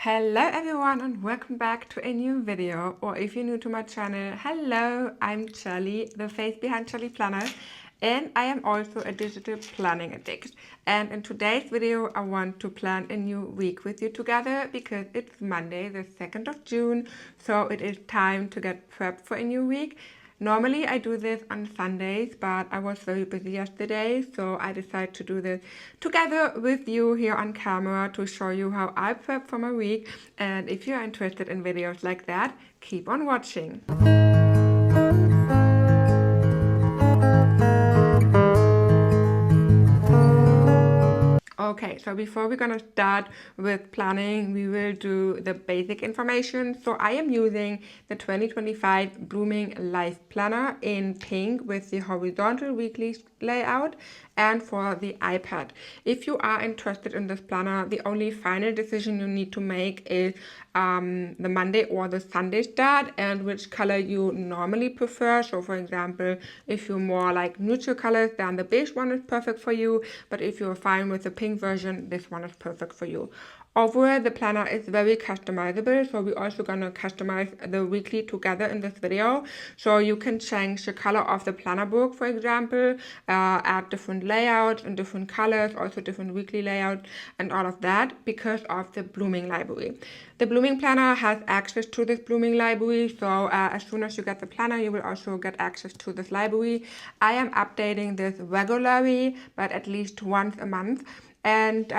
Hello everyone and welcome back to a new video, or if you're new to my channel, hello, I'm Charlie, the face behind Charlie Planner, and I am also a digital planning addict. And in today's video I want to plan a new week with you together because it's Monday the 2nd of June, so it is time to get prepped for a new week. Normally I do this on Sundays, but I was very busy yesterday, so I decided to do this together with you here on camera to show you how I prep for my week. And if you're interested in videos like that, keep on watching. Okay, so before we're gonna start with planning, we will do the basic information. So I am using the 2025 Blooming Life Planner in pink with the horizontal weekly layout and for the iPad. If you are interested in this planner, the only final decision you need to make is the Monday or the Sunday start and which color you normally prefer. So for example, if you're more like neutral colors, then the beige one is perfect for you, but if you're fine with the pink version, this one is perfect for you. Overall, the planner is very customizable, so we're also going to customize the weekly together in this video. So you can change the color of the planner book, for example, add different layouts and different colors, also different weekly layouts and all of that because of the Blooming library. The Blooming planner has access to this Blooming library, so as soon as you get the planner, you will also get access to this library. I am updating this regularly, but at least once a month. And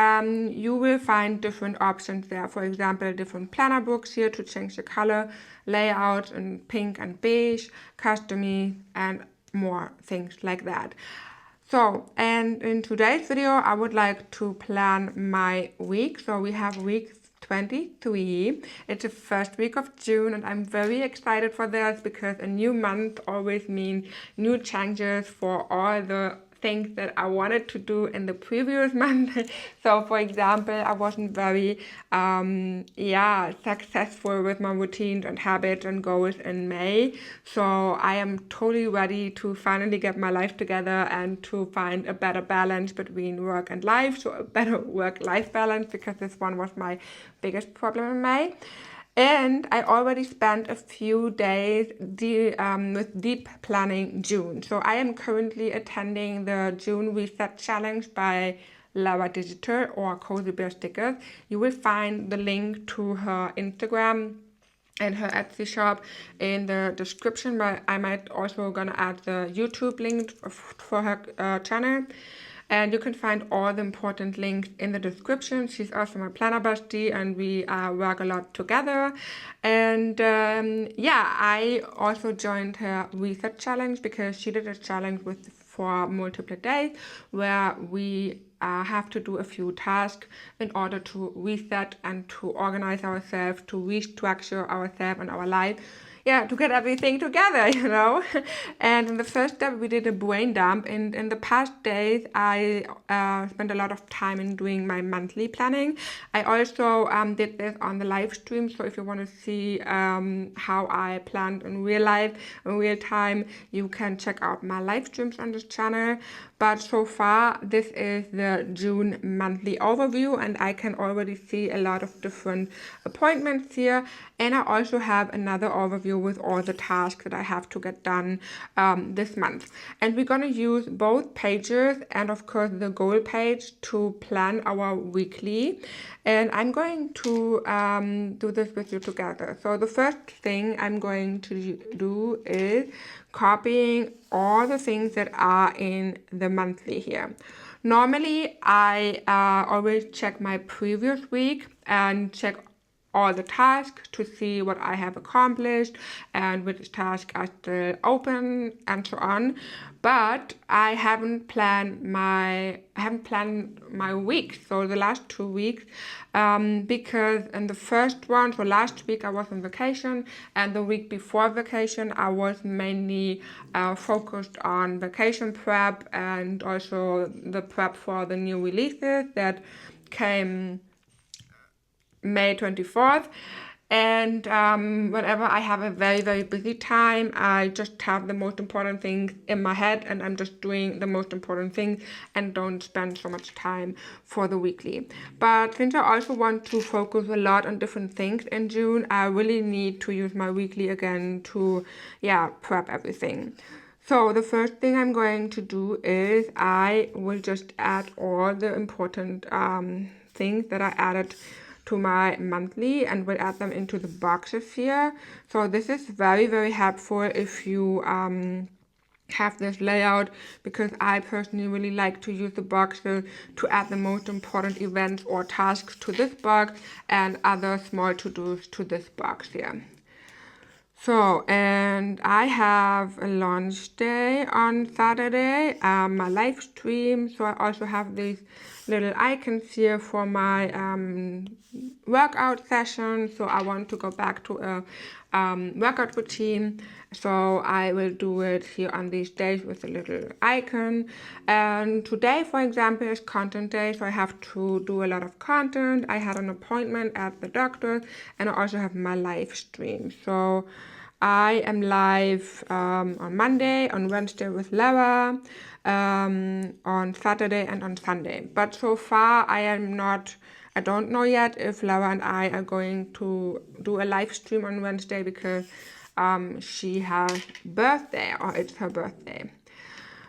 you will find different options there. For example, different planner books here to change the color, layout in pink and beige, customize, and more things like that. So, and in today's video, I would like to plan my week. So we have week 23. It's the first week of June and I'm very excited for this because a new month always means new changes for all the things that I wanted to do in the previous month. So for example, I wasn't very successful with my routines and habits and goals in May. So I am totally ready to finally get my life together and to find a better balance between work and life. So a better work-life balance, because this one was my biggest problem in May. And I already spent a few days with deep planning June. So I am currently attending the June Reset Challenge by Laura Digital or Cozy Bear Stickers. You will find the link to her Instagram and her Etsy shop in the description, but I might also gonna add the YouTube link for her channel. And you can find all the important links in the description. She's also my planner bestie and we work a lot together. And I also joined her reset challenge because she did a challenge for multiple days where we have to do a few tasks in order to reset and to organize ourselves, to restructure ourselves and our life. Yeah, to get everything together, you know. And in the first step, we did a brain dump. And in the past days, I spent a lot of time in doing my monthly planning. I also did this on the live stream. So if you want to see how I planned in real life, in real time, you can check out my live streams on this channel. But so far, this is the June monthly overview, and I can already see a lot of different appointments here. And I also have another overview with all the tasks that I have to get done this month. And we're going to use both pages and of course the goal page to plan our weekly. And I'm going to do this with you together. So the first thing I'm going to do is copying all the things that are in the monthly here. Normally, I always check my previous week and check all the tasks to see what I have accomplished and which tasks are still open and so on. But I haven't planned my week, so the last 2 weeks, because in the first one, so last week I was on vacation, and the week before vacation I was mainly focused on vacation prep and also the prep for the new releases that came May 24th. And whenever I have a very, very busy time, I just have the most important things in my head and I'm just doing the most important things and don't spend so much time for the weekly. But since I also want to focus a lot on different things in June, I really need to use my weekly again to, prep everything. So the first thing I'm going to do is I will just add all the important things that I added to my monthly and will add them into the boxes here. So this is very, very helpful if you have this layout, because I personally really like to use the boxes to add the most important events or tasks to this box and other small to-dos to this box here. So, and I have a launch day on Saturday, my live stream. So I also have these little icons here for my workout session. So I want to go back to a workout routine. So I will do it here on these days with a little icon. And today, for example, is content day. So I have to do a lot of content. I had an appointment at the doctor and I also have my live stream. So I am live on Monday, on Wednesday with Lara, on Saturday and on Sunday. But so far I don't know yet if Lara and I are going to do a live stream on Wednesday because she has birthday, or it's her birthday.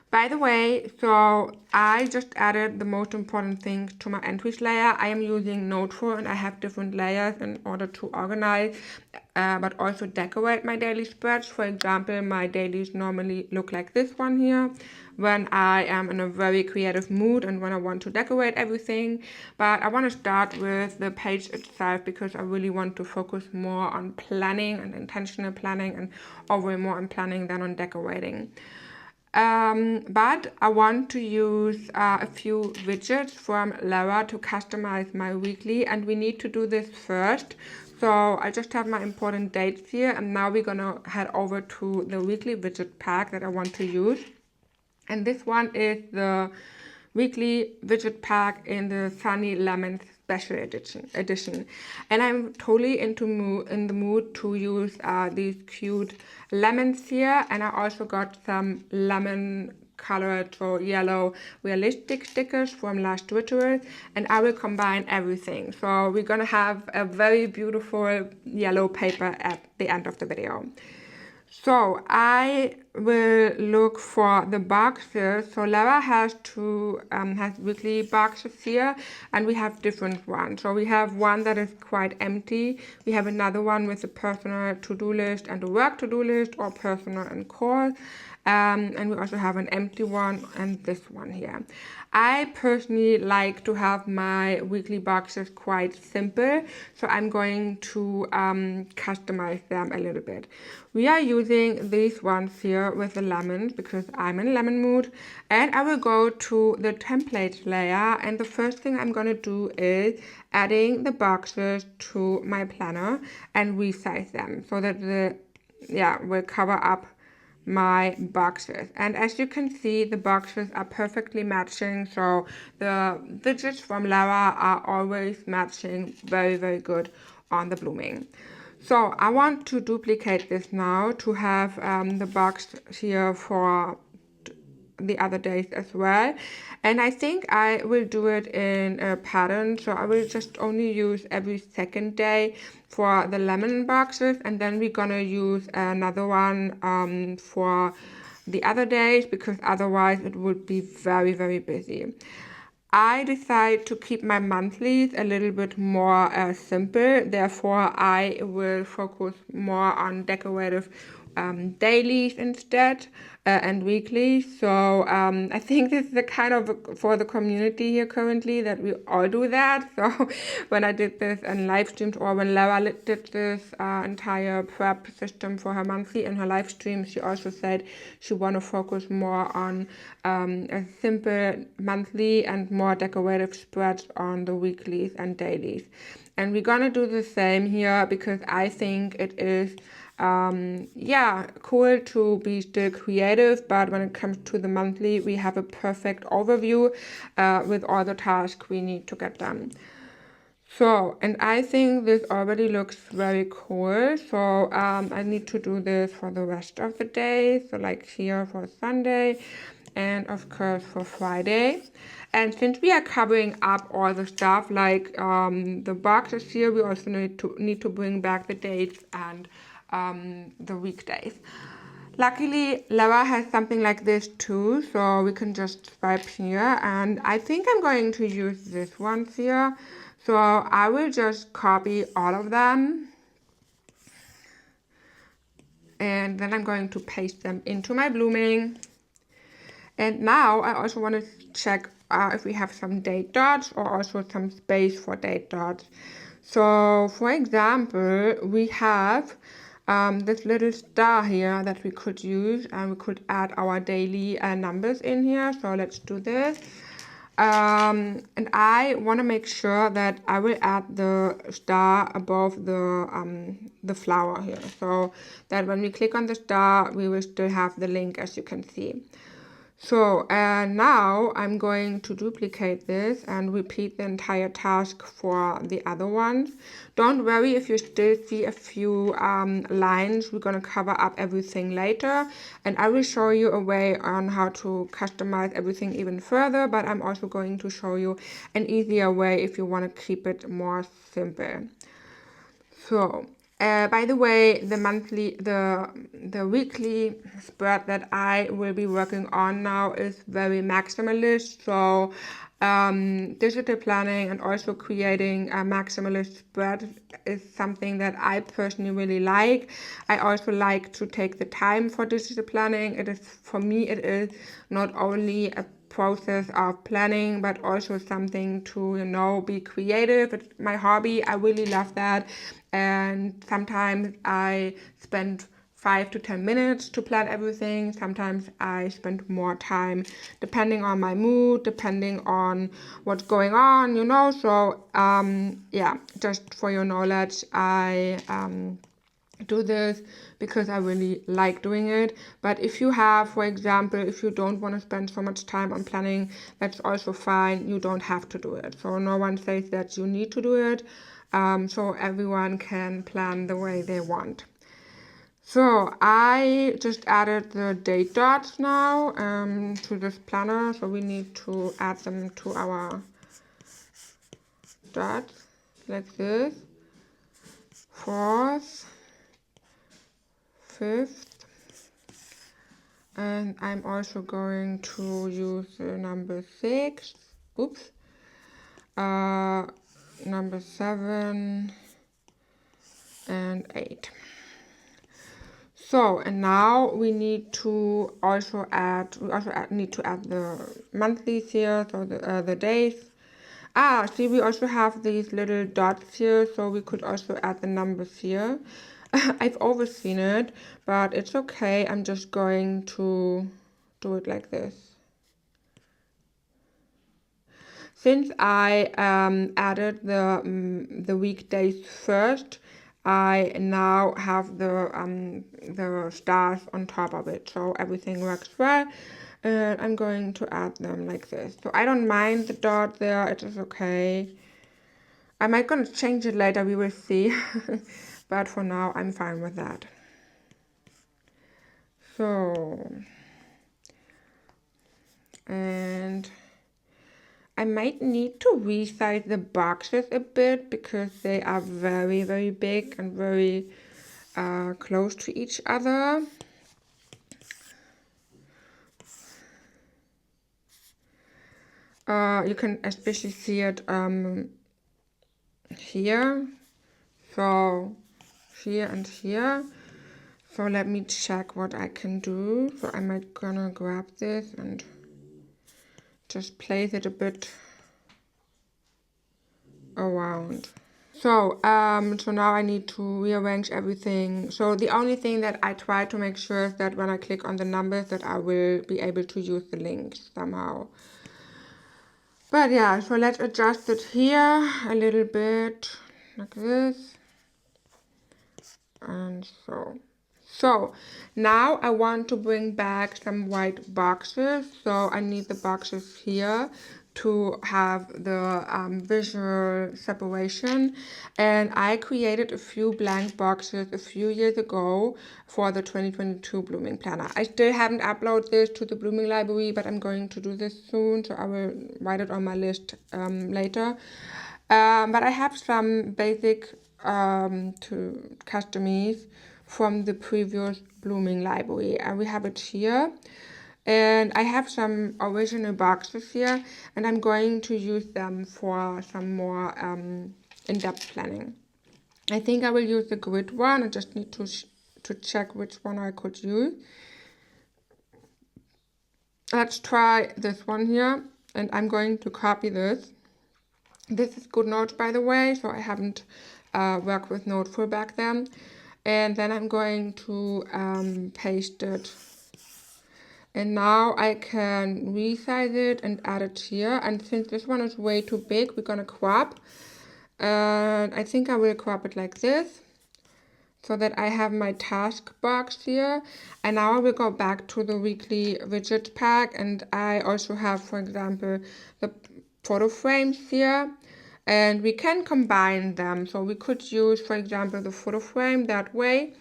By the way, so I just added the most important things to my entries layer. I am using Noteful and I have different layers in order to organize, but also decorate my daily spreads. For example, my dailies normally look like this one here when I am in a very creative mood and when I want to decorate everything. But I want to start with the page itself because I really want to focus more on planning and intentional planning and overall more on planning than on decorating. But I want to use a few widgets from Lara to customize my weekly, and we need to do this first. So I just have my important dates here, and now we're gonna head over to the weekly widget pack that I want to use. And this one is the weekly widget pack in the Sunny Lemon Special edition. And I'm totally in the mood to use these cute lemons here. And I also got some lemon colored or yellow realistic stickers from Last Ritual, and I will combine everything. So we're gonna have a very beautiful yellow paper at the end of the video. So I will look for the boxes. So Lara has weekly boxes here, and we have different ones. So we have one that is quite empty. We have another one with a personal to-do list and a work to-do list, or personal and core. And we also have an empty one and this one here. I personally like to have my weekly boxes quite simple, so I'm going to customize them a little bit. We are using these ones here with the lemons because I'm in lemon mood, and I will go to the template layer, and the first thing I'm going to do is adding the boxes to my planner and resize them so that will cover up my boxes. And as you can see, the boxes are perfectly matching, so the widgets from Lara are always matching very, very good on the blooming. So I want to duplicate this now to have the box here for the other days as well, and I think I will do it in a pattern. So I will just only use every second day for the lemon boxes, and then we're gonna use another one for the other days because otherwise it would be very, very busy. I decide to keep my monthlies a little bit more simple, therefore I will focus more on decorative dailies instead and weekly. So I think this is the kind of for the community here currently that we all do that. So when I did this in live streams, or when Lara did this entire prep system for her monthly in her live stream, she also said she want to focus more on a simple monthly and more decorative spreads on the weeklies and dailies. And we're gonna do the same here because I think it is cool to be still creative, but when it comes to the monthly, we have a perfect overview with all the tasks we need to get done. So, and I think this already looks very cool. So I need to do this for the rest of the day. So like here for Sunday and of course for Friday. And since we are covering up all the stuff like the boxes here, we also need to bring back the dates and the weekdays. Luckily, Lara has something like this too, so we can just swipe here, and I think I'm going to use this one here. So I will just copy all of them, and then I'm going to paste them into my blooming. And now I also want to check if we have some date dots or also some space for date dots. So for example, we have this little star here that we could use, and we could add our daily numbers in here. So let's do this. And I want to make sure that I will add the star above the flower here, so that when we click on the star, we will still have the link, as you can see. So now I'm going to duplicate this and repeat the entire task for the other ones. Don't worry if you still see a few lines. We're going to cover up everything later, and I will show you a way on how to customize everything even further, but I'm also going to show you an easier way if you want to keep it more simple. So by the way, the weekly spread that I will be working on now is very maximalist. So digital planning and also creating a maximalist spread is something that I personally really like. I also like to take the time for digital planning. It is, for me, it is not only a process of planning, but also something to, you know, be creative. It's my hobby. I really love that. And sometimes I spend 5 to 10 minutes to plan everything. Sometimes I spend more time depending on my mood, depending on what's going on, you know. So yeah, just for your knowledge, I do this because I really like doing it. But if you have, for example, if you don't want to spend so much time on planning, that's also fine. You don't have to do it. So no one says that you need to do it. So everyone can plan the way they want. So I just added the date dots now to this planner. So we need to add them to our dots like this. 4th, 5th, and I'm also going to use the number 6. Oops. Number 7 and 8. So, and now we need to also add, need to add the monthlies here, so the days. See, we also have these little dots here, so we could also add the numbers here. I've overseen it, but it's okay. I'm just going to do it like this. Since I added the weekdays first, I now have the stars on top of it, so everything works well. And I'm going to add them like this. So I don't mind the dot there, it is okay. I might gonna change it later, we will see. But for now, I'm fine with that. So, and I might need to resize the boxes a bit because they are very, very big and very close to each other. You can especially see it here, so here and here. So let me check what I can do. So I might gonna grab this and just place it a bit around. So so now I need to rearrange everything. So the only thing that I try to make sure is that when I click on the numbers that I will be able to use the links somehow. But yeah, so let's adjust it here a little bit like this. And so. So now I want to bring back some white boxes. So I need the boxes here to have the visual separation, and I created a few blank boxes a few years ago for the 2022 Blooming Planner. I still haven't uploaded this to the Blooming Library, but I'm going to do this soon, so I will write it on my list later. But I have some basic to customize from the previous Blooming Library, and we have it here. And I have some original boxes here, and I'm going to use them for some more in-depth planning. I think I will use the grid one. I just need to check which one I could use. Let's try this one here, and I'm going to copy this. This is GoodNotes, by the way, so I haven't worked with Noteful back then. And then I'm going to paste it. And now I can resize it and add it here. And since this one is way too big, we're going to crop. And I think I will crop it like this, so that I have my task box here. And now I will go back to the weekly widgets pack. And I also have, for example, the photo frames here. And we can combine them. So we could use, for example, the photo frame that way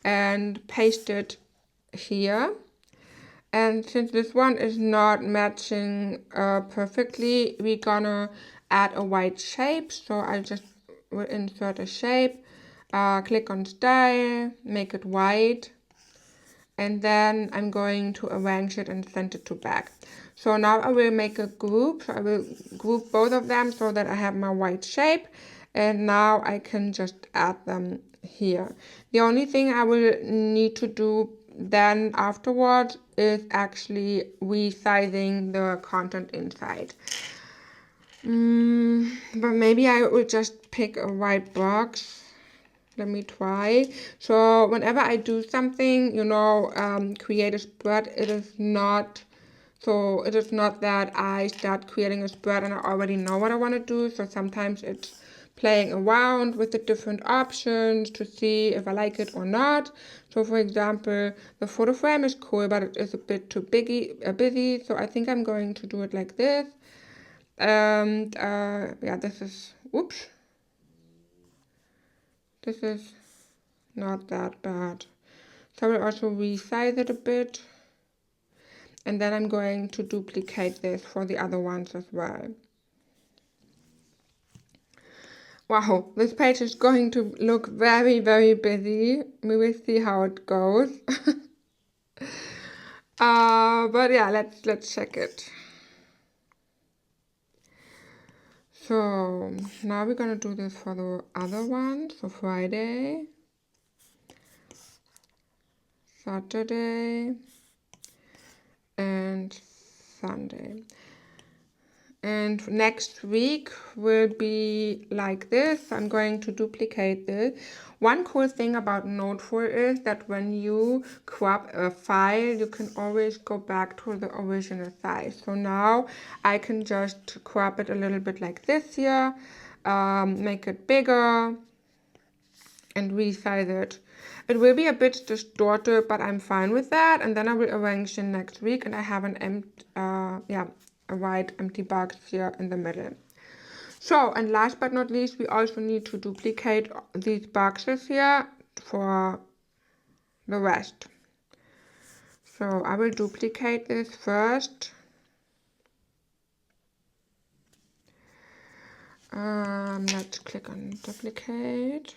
and paste it here. And since this one is not matching perfectly, we're gonna add a white shape. So I just will insert a shape, click on style, make it white, and then I'm going to arrange it and send it to back. So now I will make a group. So I will group both of them so that I have my white shape, and now I can just add them here. The only thing I will need to do then afterwards is actually resizing the content inside. But maybe I will just pick a white box. Let me try. So whenever I do something, create a spread, it is not that I start creating a spread and I already know what I want to do. So sometimes it's playing around with the different options to see if I like it or not. So for example, the photo frame is cool, but it is a bit too busy. So I think I'm going to do it like this. And this is, oops. This is not that bad. So I will also resize it a bit. And then I'm going to duplicate this for the other ones as well. Wow, this page is going to look very, very busy. We will see how it goes. But yeah, let's check it. So now we're gonna do this for the other one. So Friday, Saturday, and Sunday. And next week will be like this. I'm going to duplicate this. One cool thing about Noteful is that when you crop a file, you can always go back to the original size. So now I can just crop it a little bit like this here, make it bigger, and resize it. It will be a bit distorted, but I'm fine with that. And then I will arrange it next week, and I have an a white empty box here in the middle. So, and last but not least, we also need to duplicate these boxes here for the rest. So I will duplicate this first. Let's click on duplicate.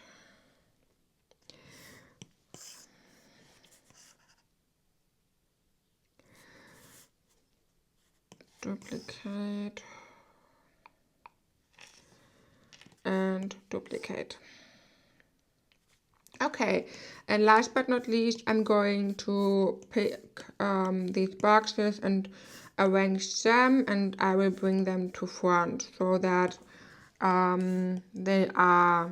Duplicate and duplicate. Okay, and last but not least, I'm going to pick these boxes and arrange them, and I will bring them to front so that they are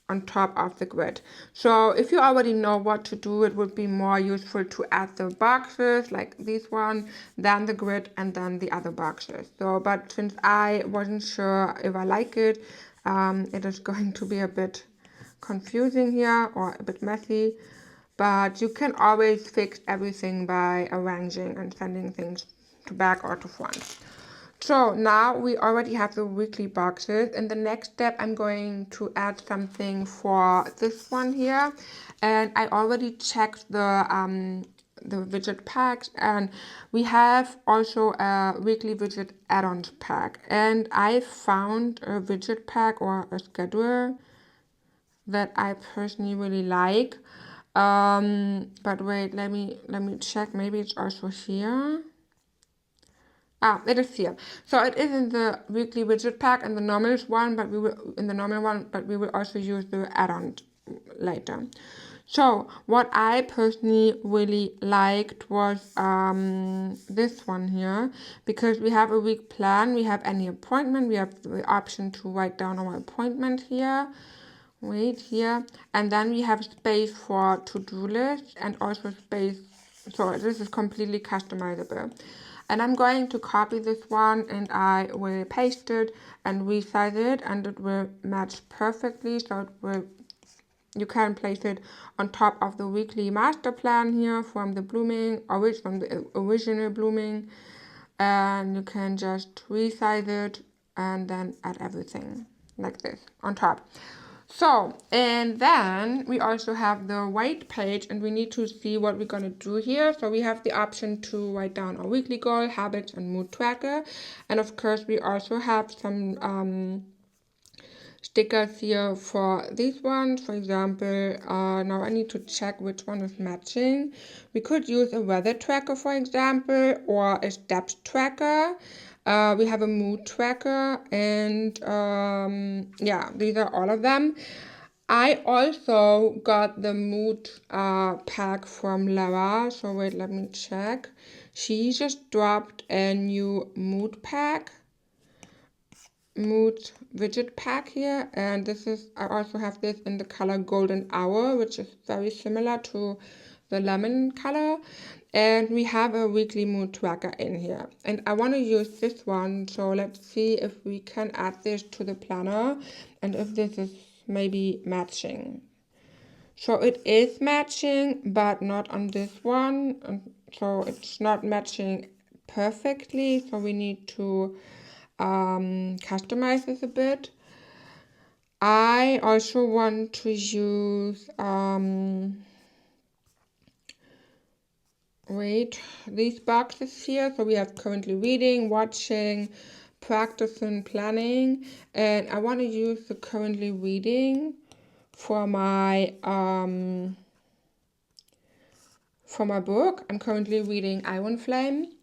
on top of the grid. So if you already know what to do, it would be more useful to add the boxes like this one, then the grid, and then the other boxes. So, but since I wasn't sure if I like it, it is going to be a bit confusing here or a bit messy, but you can always fix everything by arranging and sending things to back or to front. So now we already have the weekly boxes. In the next step, I'm going to add something for this one here. And I already checked the widget packs, and we have also a weekly widget add-ons pack. And I found a widget pack or a schedule that I personally really like. But wait, let me check. Maybe it's also here. It is here. So it is in the weekly widget pack and the normal one, but we will also use the add-on later. So what I personally really liked was this one here, because we have a week plan, we have any appointment, we have the option to write down our appointment here. Wait here, and then we have space for to-do list and also space. So this is completely customizable. And I'm going to copy this one and I will paste it and resize it, and it will match perfectly. So you can place it on top of the weekly master plan here from the original blooming, and you can just resize it and then add everything like this on top. So, and then we also have the white page, and we need to see what we're going to do here. So we have the option to write down our weekly goal, habits, and mood tracker. And of course, we also have some stickers here for these ones. For example, now I need to check which one is matching. We could use a weather tracker, for example, or a steps tracker. We have a mood tracker, and yeah, these are all of them. I also got the mood pack from Lara. So wait, let me check. She just dropped a new mood widget pack here, and this is, I also have this in the color golden hour, which is very similar to the lemon color. And we have a weekly mood tracker in here, and I want to use this one. So let's see if we can add this to the planner and if this is maybe matching. So it is matching, but not on this one, and so it's not matching perfectly, so we need to customize this a bit. I also want to use these boxes here. So we have currently reading, watching, practicing, planning, and I want to use the currently reading for my book. I'm currently reading Iron Flame.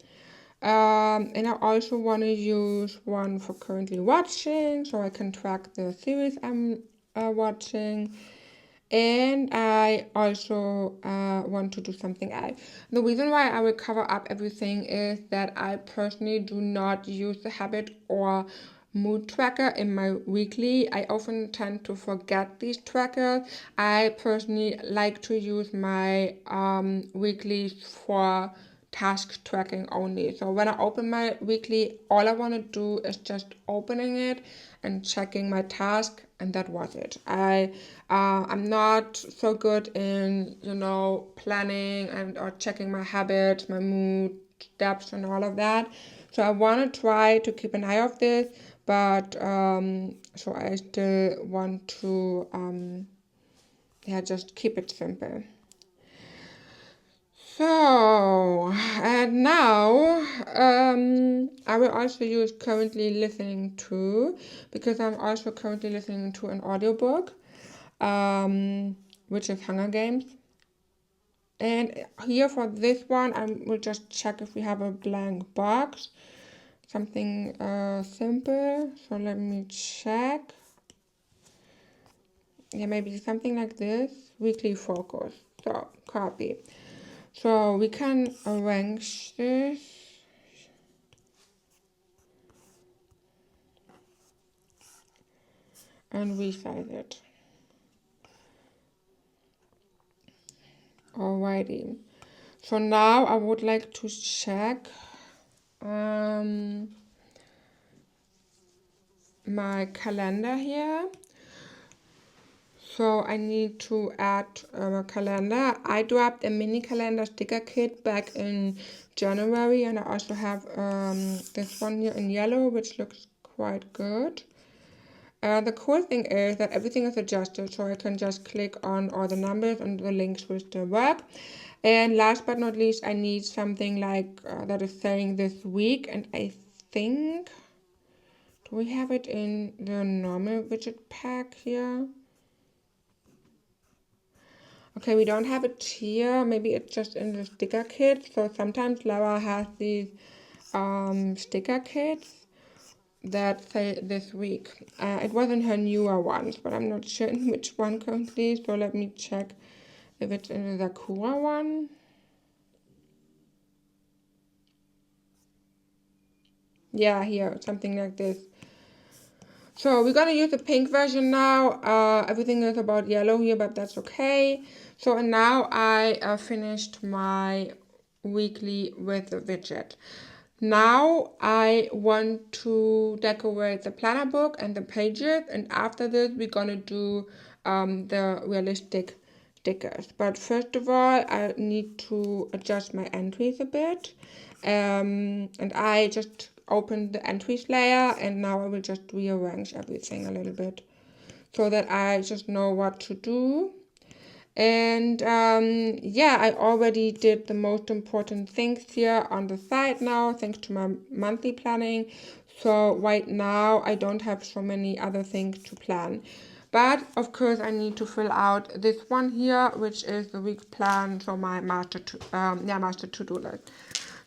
And I also want to use one for currently watching, so I can track the series I'm watching. And I also want to do something else. The reason why I will cover up everything is that I personally do not use the habit or mood tracker in my weekly. I often tend to forget these trackers. I personally like to use my weeklies for task tracking only. So when I open my weekly, all I want to do is just opening it and checking my task, and that was it. I'm not so good in planning or checking my habits, my mood, steps, and all of that. So I want to try to keep an eye of this, but so I still want to just keep it simple. So, and now I will also use currently listening to, because I'm also currently listening to an audiobook, which is Hunger Games. And here for this one, I will just check if we have a blank box, something simple. So let me check. Yeah, maybe something like this, weekly focus. So copy. So we can arrange this. And resize it. Alrighty. So now I would like to check my calendar here. So I need to add a calendar. I dropped a mini calendar sticker kit back in January, and I also have this one here in yellow, which looks quite good. The cool thing is that everything is adjusted, so I can just click on all the numbers and the links will still work. And last but not least, I need something like that is saying this week, and I think, do we have it in the normal widget pack here? Okay, we don't have it here. Maybe it's just in the sticker kit. So sometimes Laura has these sticker kits that say this week. It wasn't her newer ones, but I'm not sure in which one currently. So let me check if it's in the Sakura one. Yeah, here, something like this. So we're gonna use the pink version now. Everything is about yellow here, but that's okay. So and now I finished my weekly with the widget. Now I want to decorate the planner book and the pages, and after this we're gonna do the realistic stickers. But first of all, I need to adjust my entries a bit, and I just opened the entries layer, and now I will just rearrange everything a little bit so that I just know what to do. And yeah, I already did the most important things here on the side now, thanks to my monthly planning. So right now I don't have so many other things to plan. But of course I need to fill out this one here, which is the week plan, so my master to-do list.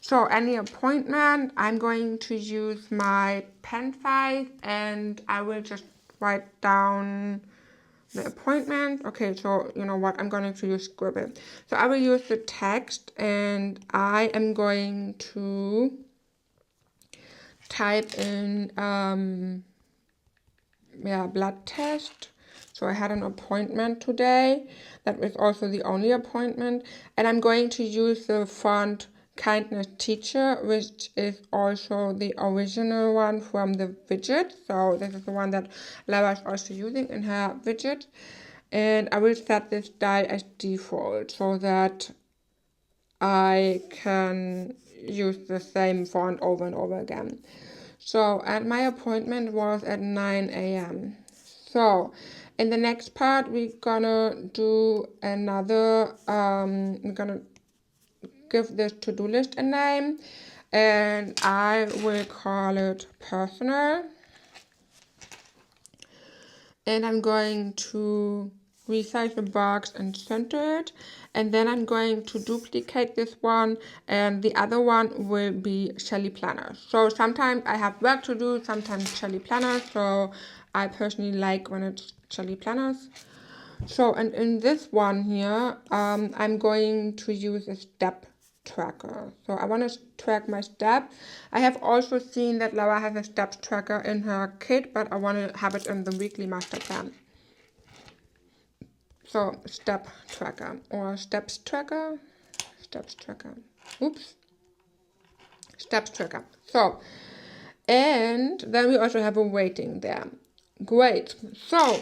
So any appointment, I'm going to use my pen size, and I will just write down the appointment. Okay, so you know what, I'm going to use Scribble. So I will use the text, and I am going to type in blood test. So I had an appointment today. That was also the only appointment, and I'm going to use the font Kindness Teacher, which is also the original one from the widget. So this is the one that Laura is also using in her widget. And I will set this style as default so that I can use the same font over and over again. So, and my appointment was at 9 a.m. So, in the next part, we're gonna do another, we're gonna give this to-do list a name, and I will call it personal. And I'm going to resize the box and center it, and then I'm going to duplicate this one, and the other one will be Shelly Planner. So sometimes I have work to do, sometimes Shelly Planner, so I personally like when it's Shelly Planners. So, and in this one here, I'm going to use a step tracker. So I want to track my steps. I have also seen that Laura has a steps tracker in her kit, but I want to have it in the weekly master plan. So step tracker or steps tracker, oops, steps tracker. So, and then we also have a weighting there. Great. So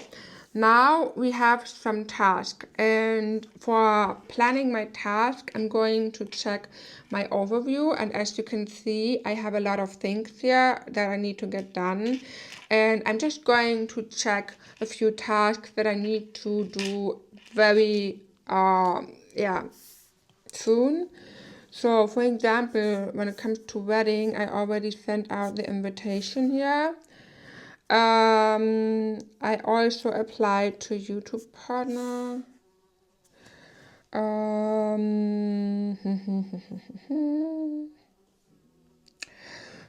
now we have some task, and for planning my task, I'm going to check my overview, and as you can see, I have a lot of things here that I need to get done, and I'm just going to check a few tasks that I need to do very soon. So for example, when it comes to wedding, I already sent out the invitation here. I also applied to YouTube partner.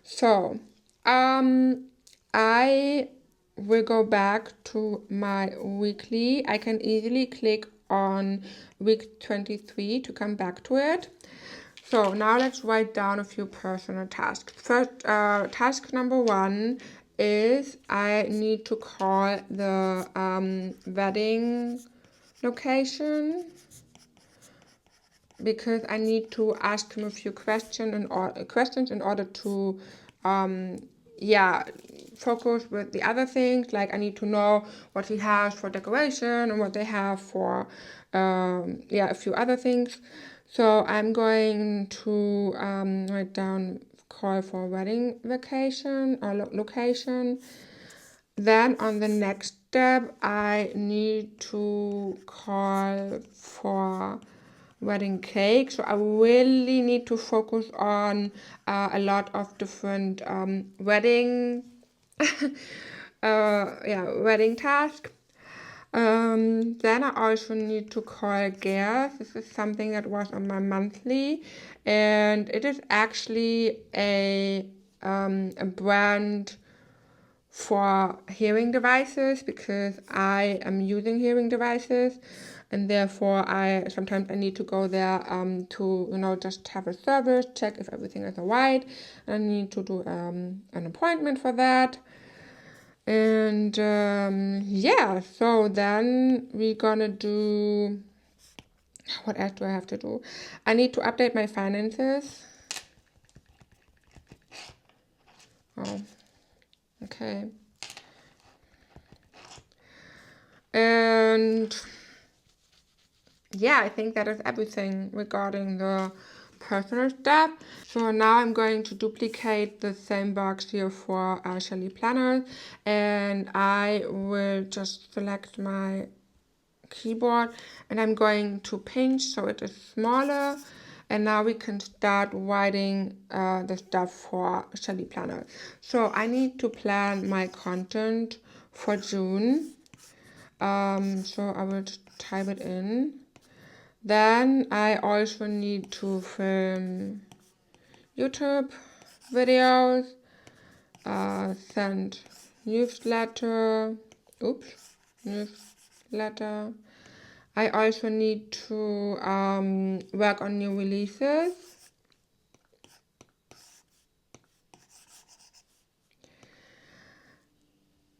So, I will go back to my weekly. I can easily click on week 23 to come back to it. So now let's write down a few personal tasks. First, task number 1 is I need to call the wedding location, because I need to ask him a few questions in order to yeah, focus with the other things. Like I need to know what he has for decoration and what they have for, yeah, a few other things. So I'm going to write down call for wedding vacation or location. Then on the next step, I need to call for wedding cake. So I really need to focus on a lot of different wedding wedding tasks. Then I also need to call Gears. This is something that was on my monthly, and it is actually a brand for hearing devices because I am using hearing devices, and therefore I sometimes need to go there to just have a service, check if everything is alright. I need to do an appointment for that. And yeah, so then we're gonna do, what else do I have to do? I need to update my finances. Oh, okay. And yeah, I think that is everything regarding the personal stuff. So now I'm going to duplicate the same box here for Shelly Planner, and I will just select my keyboard and I'm going to pinch so it is smaller, and now we can start writing the stuff for Shelly Planner. So I need to plan my content for June. So I will type it in. Then I also need to film YouTube videos, send newsletter, newsletter. I also need to work on new releases.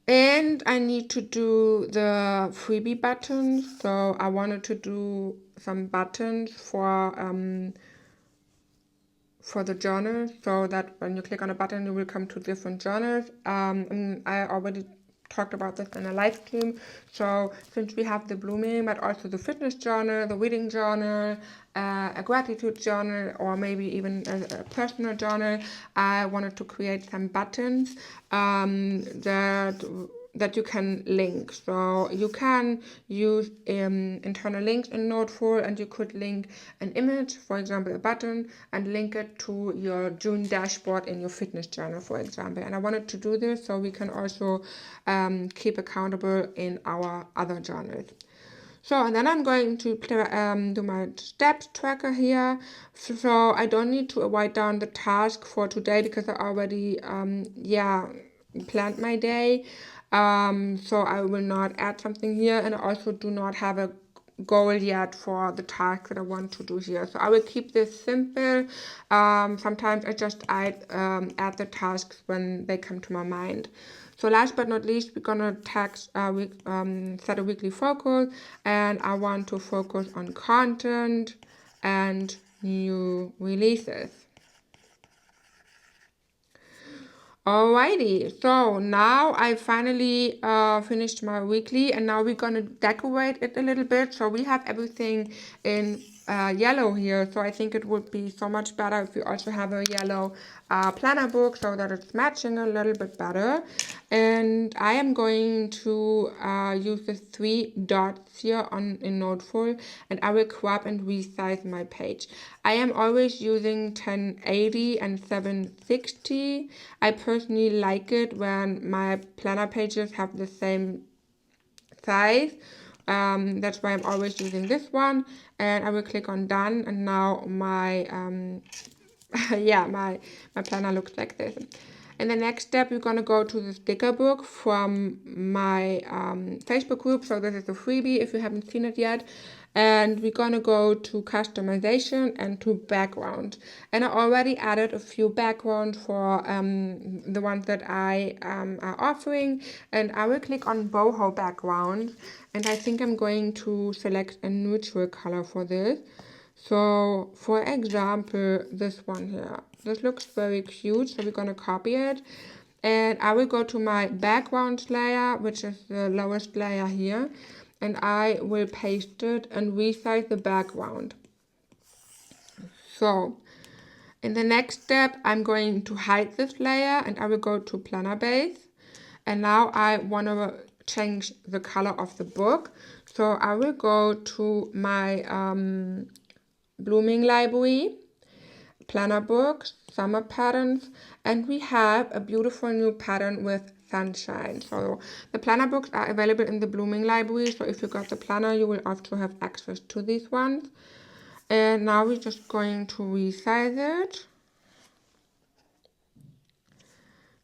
And I need to do the freebie buttons. So I wanted to do some buttons for the journals, so that when you click on a button, you will come to different journals. And I already talked about this in a live stream. So since we have the blooming, but also the fitness journal, the reading journal, a gratitude journal, or maybe even a personal journal, I wanted to create some buttons that you can link. So you can use internal links in Noteful, and you could link an image, for example a button, and link it to your June dashboard in your fitness journal, for example. And I wanted to do this so we can also keep accountable in our other journals. So, and then I'm going to do my steps tracker here. So I don't need to write down the task for today because I already, planned my day. So I will not add something here, and I also do not have a goal yet for the task that I want to do here. So I will keep this simple. Sometimes I just add the tasks when they come to my mind. So last but not least, we're gonna set a weekly focus, and I want to focus on content and new releases. Alrighty, so now I finally finished my weekly, and now we're gonna decorate it a little bit. So we have everything in yellow here, so I think it would be so much better if you also have a yellow planner book so that it's matching a little bit better. And I am going to use the 3 dots here in Noteful, and I will crop and resize my page. I am always using 1080 and 760. I personally like it when my planner pages have the same size. That's why I'm always using this one, and I will click on done, and now my my planner looks like this. In the next step, we're gonna go to the sticker book from my Facebook group. So this is a freebie if you haven't seen it yet. And we're gonna go to customization and to background. And I already added a few backgrounds for the ones that I are offering. And I will click on boho background. And I think I'm going to select a neutral color for this. So for example, this one here. This looks very cute, so we're gonna copy it. And I will go to my background layer, which is the lowest layer here, and I will paste it and resize the background. So in the next step, I'm going to hide this layer and I will go to planner base. And now I want to change the color of the book. So I will go to my blooming library, planner books, summer patterns, and we have a beautiful new pattern with sunshine. So the planner books are available in the blooming library. So if you got the planner, you will also have access to these ones. And now we're just going to resize it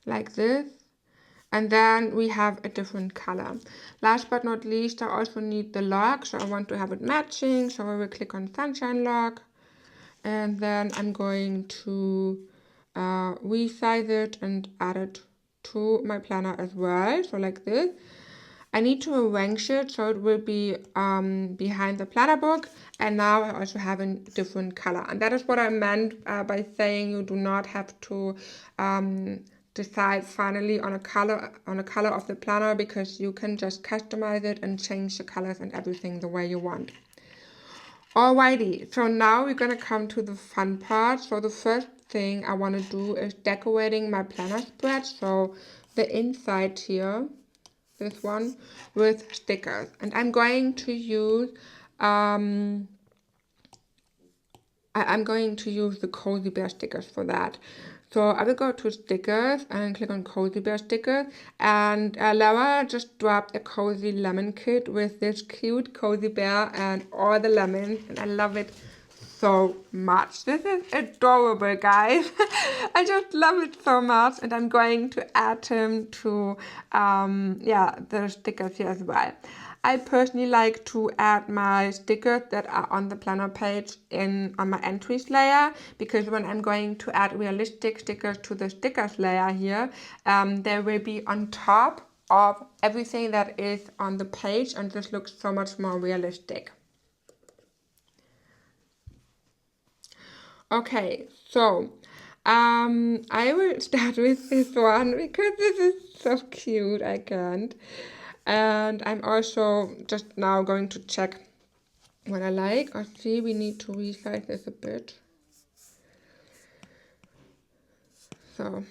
like this. And then we have a different color. Last but not least, I also need the log. So I want to have it matching. So I will click on sunshine log. And then I'm going to resize it and add it to my planner as well. So like this. I need to arrange it so it will be behind the planner book, and now I also have a different color. And that is what I meant by saying you do not have to decide finally on a color of the planner, because you can just customize it and change the colors and everything the way you want. Alrighty, so now we're gonna come to the fun part. So the first thing I want to do is decorating my planner spread. So the inside here, this one, with stickers, and I'm going to use I'm going to use the Cozy Bear stickers for that. So I will go to stickers and click on Cozy Bear stickers, and Laura just dropped a cozy lemon kit with this cute cozy bear and all the lemons, and I love it so much. This is adorable, guys. I just love it so much, and I'm going to add him to the stickers here as well. I personally like to add my stickers that are on the planner page on my entries layer, because when I'm going to add realistic stickers to the stickers layer here, they will be on top of everything that is on the page, and this looks so much more realistic. Okay, so I will start with this one because this is so cute, I can't. And I'm also just now going to check what I like. I see we need to resize this a bit. So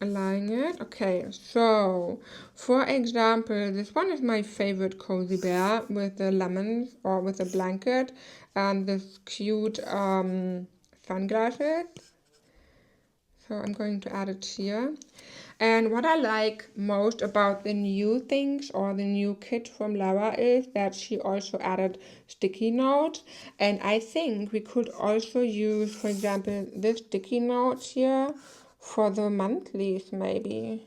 align it. Okay, so for example, this one is my favorite cozy bear with the lemons, or with a blanket, and this cute sunglasses. So I'm going to add it here. And what I like most about the new things, or the new kit from Lara, is that she also added sticky notes. And I think we could also use, for example, this sticky notes here for the monthlies maybe.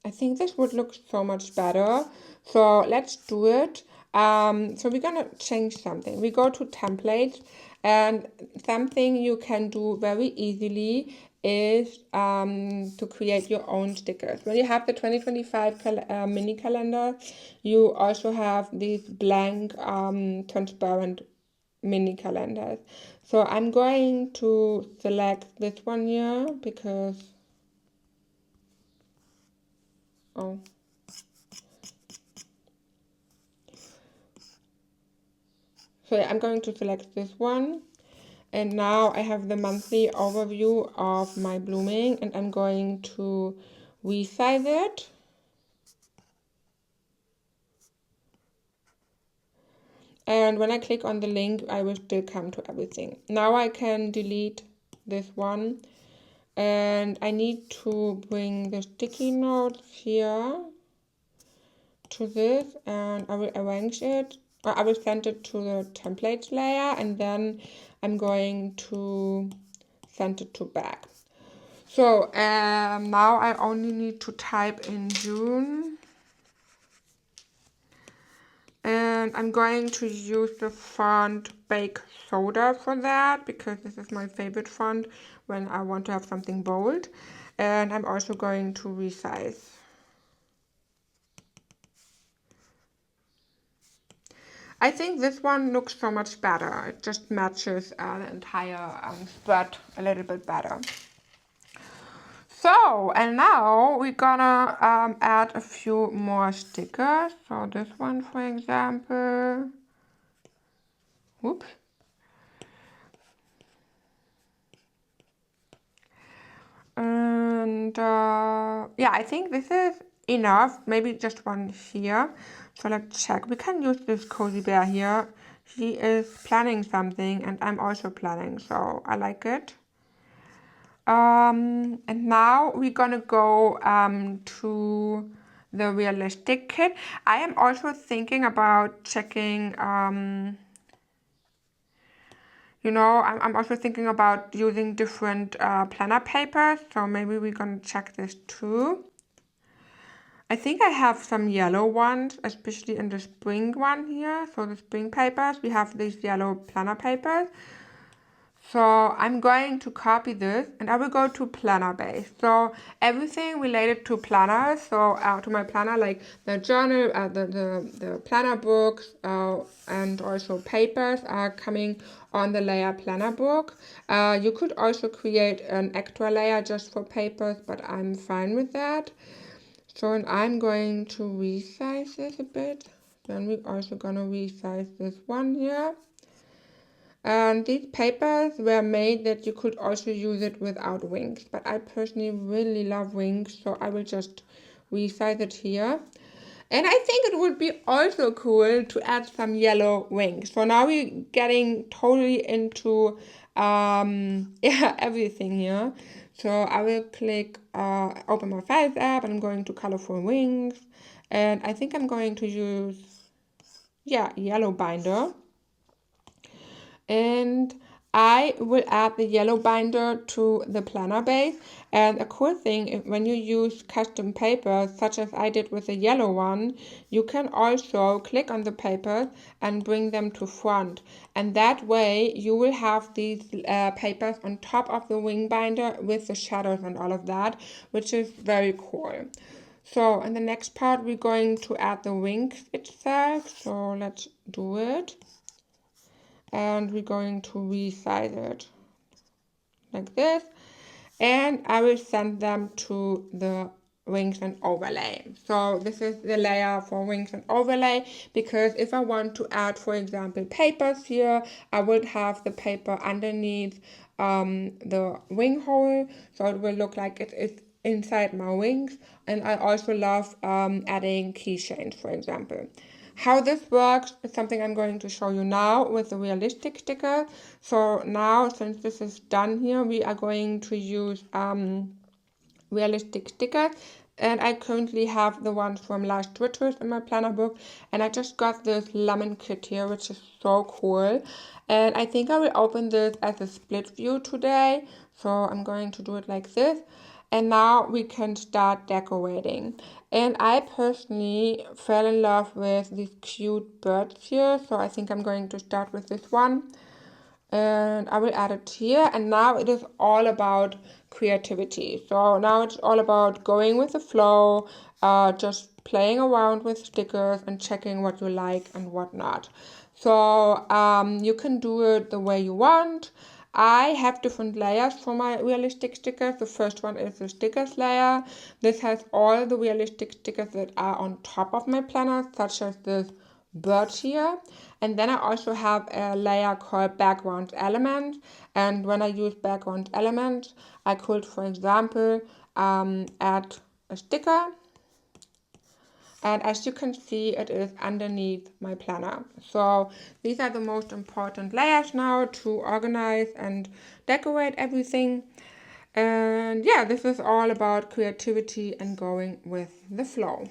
I think this would look so much better. So let's do it. So we're gonna change something. We go to templates, and something you can do very easily is to create your own stickers. When you have the 2025 mini calendar, you also have these blank transparent mini calendars. So I'm going to select this one here because So I'm going to select this one, and now I have the monthly overview of my blooming, and I'm going to resize it. And when I click on the link, I will still come to everything. Now I can delete this one, and I need to bring the sticky notes here to this, and I will arrange it. I will send it to the templates layer, and then I'm going to send it to back. So now I only need to type in June, and I'm going to use the font Bake Soda for that, because this is my favorite font when I want to have something bold. And I'm also going to resize. I think this one looks so much better. It just matches the entire spread a little bit better. So So, and now we're gonna add a few more stickers. So this one, for example. Whoops. And yeah, I think this is enough. Maybe just one here. So let's check. We can use this cozy bear here. She is planning something and I'm also planning, so I like it. And now we're gonna go to the realistic kit. I am also thinking about checking, you know, I'm also thinking about using different planner papers, so maybe we're gonna check this too. I think I have some yellow ones, especially in the spring one here. So the spring papers, we have these yellow planner papers. So I'm going to copy this and I will go to planner base. So everything related to planners, so to my planner, like the journal, the planner books, and also papers are coming on the layer planner book. You could also create an extra layer just for papers, but I'm fine with that. So and I'm going to resize this a bit. Then we're also gonna resize this one here. And these papers were made that you could also use it without wings, but I personally really love wings, so I will just resize it here. And I think it would be also cool to add some yellow wings. So now we're getting totally into yeah, everything here. So I will click open my files app and I'm going to colorful wings. And I think I'm going to use, yeah, yellow binder. And I will add the yellow binder to the planner base. And a cool thing, when you use custom papers, such as I did with the yellow one, you can also click on the papers and bring them to front. And that way you will have these papers on top of the wing binder with the shadows and all of that, which is very cool. So in the next part, we're going to add the wings itself. So let's do it. And we're going to resize it like this, and I will send them to the wings and overlay. So this is the layer for wings and overlay, because if I want to add, for example, papers here, I would have the paper underneath the wing hole, so it will look like it is inside my wings. And I also love adding keychains, for example. How this works is something I'm going to show you now with the realistic sticker. So now, since this is done here, we are going to use realistic stickers. And I currently have the ones from Last Rituals in my planner book. And I just got this lemon kit here, which is so cool. And I think I will open this as a split view today. So I'm going to do it like this. And now we can start decorating. And I personally fell in love with these cute birds here. So I think I'm going to start with this one. And I will add it here. And now it is all about creativity. So now it's all about going with the flow, just playing around with stickers and checking what you like and what not. So you can do it the way you want. I have different layers for my realistic stickers. The first one is the stickers layer. This has all the realistic stickers that are on top of my planner, such as this bird here. And then I also have a layer called background elements. And when I use background elements, I could, for example, add a sticker. And as you can see, it is underneath my planner. So these are the most important layers now to organize and decorate everything. And yeah, this is all about creativity and going with the flow.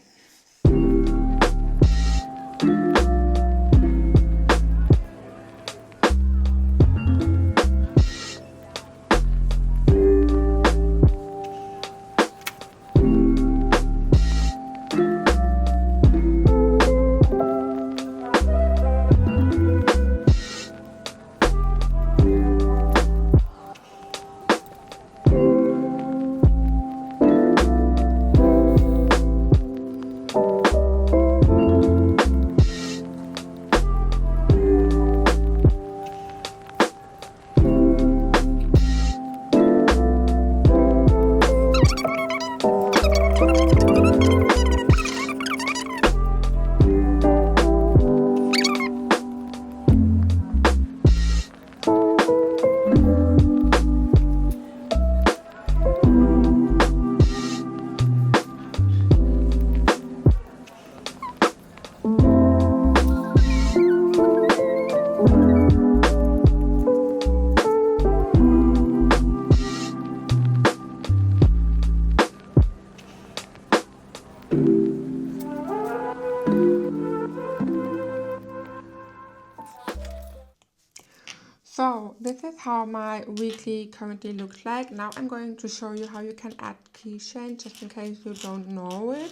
So this is how my weekly currently looks like. Now I'm going to show you how you can add keychains, just in case you don't know it.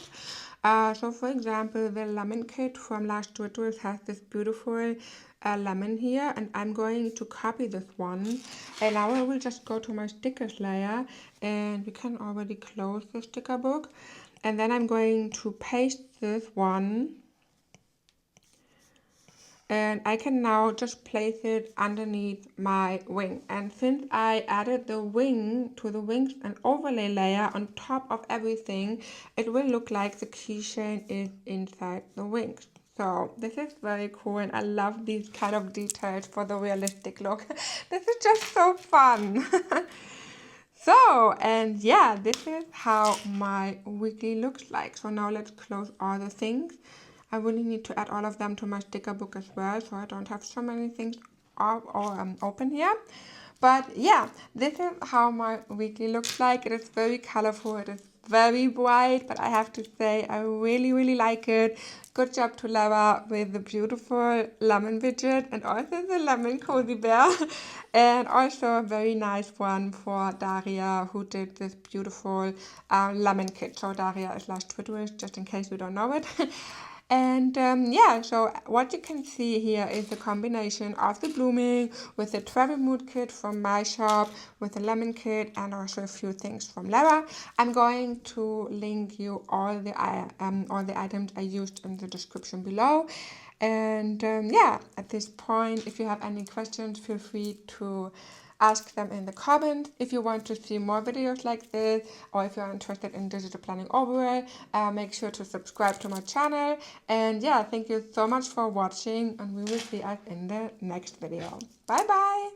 So for example, the lemon kit from Last Twitters has this beautiful lemon here, and I'm going to copy this one. And now I will just go to my stickers layer, and we can already close the sticker book. And then I'm going to paste this one. And I can now just place it underneath my wing. And since I added the wing to the wings and overlay layer on top of everything, it will look like the keychain is inside the wings. So this is very cool, and I love these kind of details for the realistic look. This is just so fun. So, and yeah, this is how my weekly looks like. So now let's close all the things. I really need to add all of them to my sticker book as well, so I don't have so many things open here. But yeah, this is how my weekly looks like. It is very colorful, it is very bright, but I have to say I really like it. Good job to Lara with the beautiful lemon widget and also the lemon cozy bear. And also a very nice one for Daria, who did this beautiful lemon kit. So Daria is Last Twitterist, just in case you don't know it. And yeah, so what you can see here is the combination of the blooming with the travel mood kit from my shop, with the lemon kit, and also a few things from Lara. I'm going to link you all the items I used in the description below. And yeah, at this point, if you have any questions, feel free to ask them in the comments. If you want to see more videos like this, or if you're interested in digital planning overall, make sure to subscribe to my channel. And yeah, thank you so much for watching, and we will see us in the next video. Bye bye!